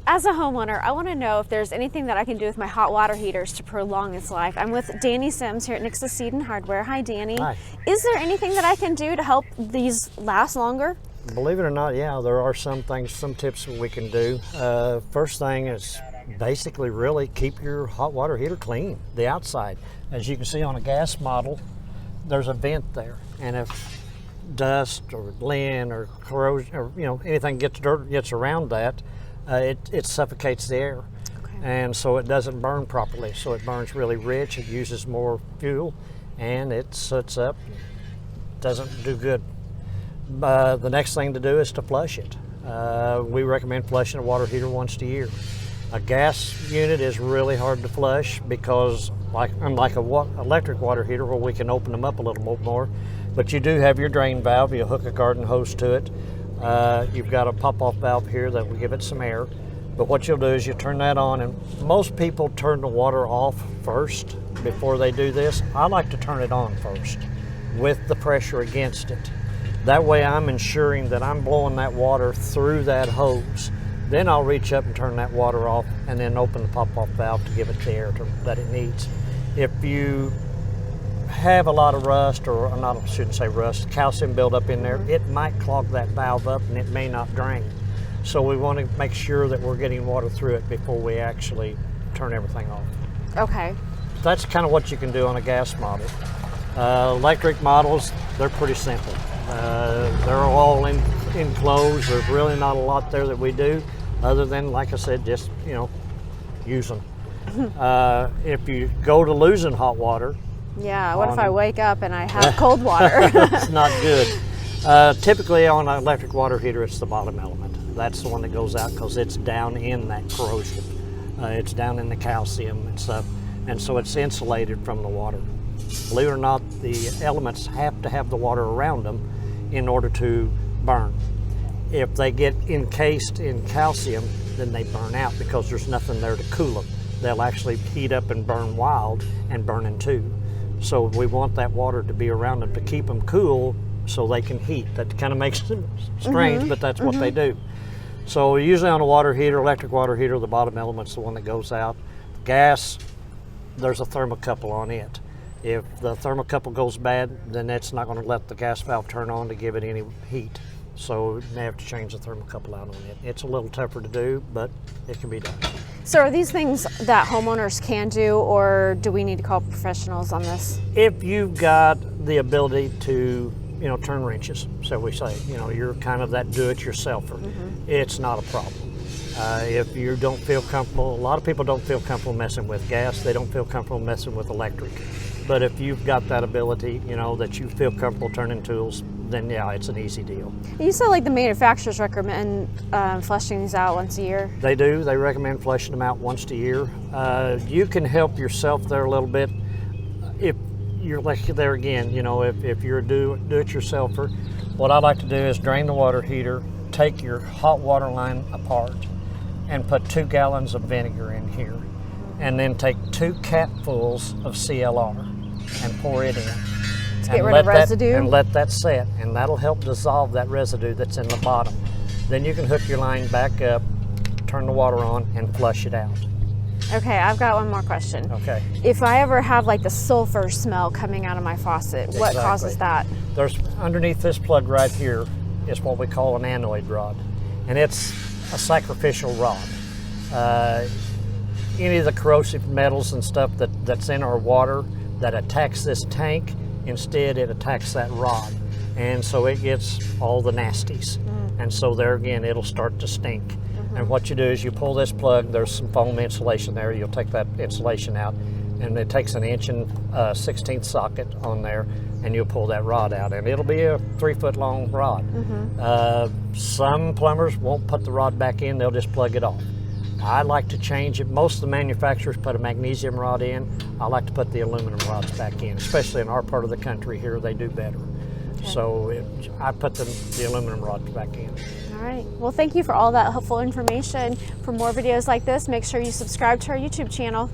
as a homeowner, I want to know if there's anything that I can do with my hot water heaters to prolong its life. I'm with Danny Sims here at Nixa Seed and Hardware. Hi, Danny. Hi. Is there anything that I can do to help these last longer? Believe it or not, yeah, there are some things, some tips that we can do. First thing is basically really keep your hot water heater clean, the outside. As you can see on a gas model, there's a vent there, and if dust or lint or corrosion or anything gets around that, it suffocates the air. Okay. And so it doesn't burn properly. So it burns really rich, it uses more fuel, and it soots up, doesn't do good. The next thing to do is to flush it. We recommend flushing a water heater once a year. A gas unit is really hard to flush because unlike a electric water heater where we can open them up a little more, but you do have your drain valve, you hook a garden hose to it. You've got a pop-off valve here that will give it some air. But what you'll do is you turn that on, and most people turn the water off first before they do this. I like to turn it on first with the pressure against it. That way I'm ensuring that I'm blowing that water through that hose. Then I'll reach up and turn that water off and then open the pop-off valve to give it the air that it needs. If you have a lot of rust, or not, I shouldn't say rust, calcium buildup in there, it might clog that valve up and it may not drain. So we want to make sure that we're getting water through it before we actually turn everything off. Okay. That's kind of what you can do on a gas model. Electric models, they're pretty simple. They're all enclosed. There's really not a lot there that we do other than, like I said, just, use them. If you go to losing hot water. Yeah, what if I wake up and I have cold water? It's not good. Typically on an electric water heater, it's the bottom element. That's the one that goes out because it's down in that corrosion. It's down in the calcium and stuff, and so it's insulated from the water. Believe it or not, the elements have to have the water around them in order to burn. If they get encased in calcium, then they burn out because there's nothing there to cool them. They'll actually heat up and burn wild and burn in two. So we want that water to be around them to keep them cool so they can heat. That kind of makes it strange, but that's what they do. So usually on a water heater, electric water heater, the bottom element's the one that goes out. Gas, there's a thermocouple on it. If the thermocouple goes bad, then it's not going to let the gas valve turn on to give it any heat. So you may have to change the thermocouple out on it. It's a little tougher to do, but it can be done. So are these things that homeowners can do, or do we need to call professionals on this? If you've got the ability to, turn wrenches, so we say, you're kind of that do-it-yourselfer, it's not a problem. If you don't feel comfortable, a lot of people don't feel comfortable messing with gas, they don't feel comfortable messing with electric. But if you've got that ability, that you feel comfortable turning tools, then yeah, it's an easy deal. You said like the manufacturers recommend flushing these out once a year? They do. They recommend flushing them out once a year. You can help yourself there a little bit if you're like there again, if you're a do-it-yourselfer. What I like to do is drain the water heater, take your hot water line apart, and put 2 gallons of vinegar in here, and then take 2 capfuls of CLR and pour it in. To get rid of residue? And let that set, and that'll help dissolve that residue that's in the bottom. Then you can hook your line back up, turn the water on, and flush it out. Okay, I've got one more question. Okay. If I ever have like the sulfur smell coming out of my faucet, what causes that? There's underneath this plug right here is what we call an anoid rod, and it's a sacrificial rod. Any of the corrosive metals and stuff that's in our water that attacks this tank, instead it attacks that rod, and so it gets all the nasties. And so there again, it'll start to stink. And what you do is you pull this plug, there's some foam insulation there, you'll take that insulation out, and it takes an 1/16 socket on there, and you'll pull that rod out, and it'll be a 3-foot long rod. Some plumbers won't put the rod back in, they'll just plug it off. I like to change it. Most of the manufacturers put a magnesium rod in. I like to put the aluminum rods back in, especially in our part of the country here, they do better. Okay. So I put the aluminum rods back in. All right, well thank you for all that helpful information. For more videos like this, make sure you subscribe to our YouTube channel.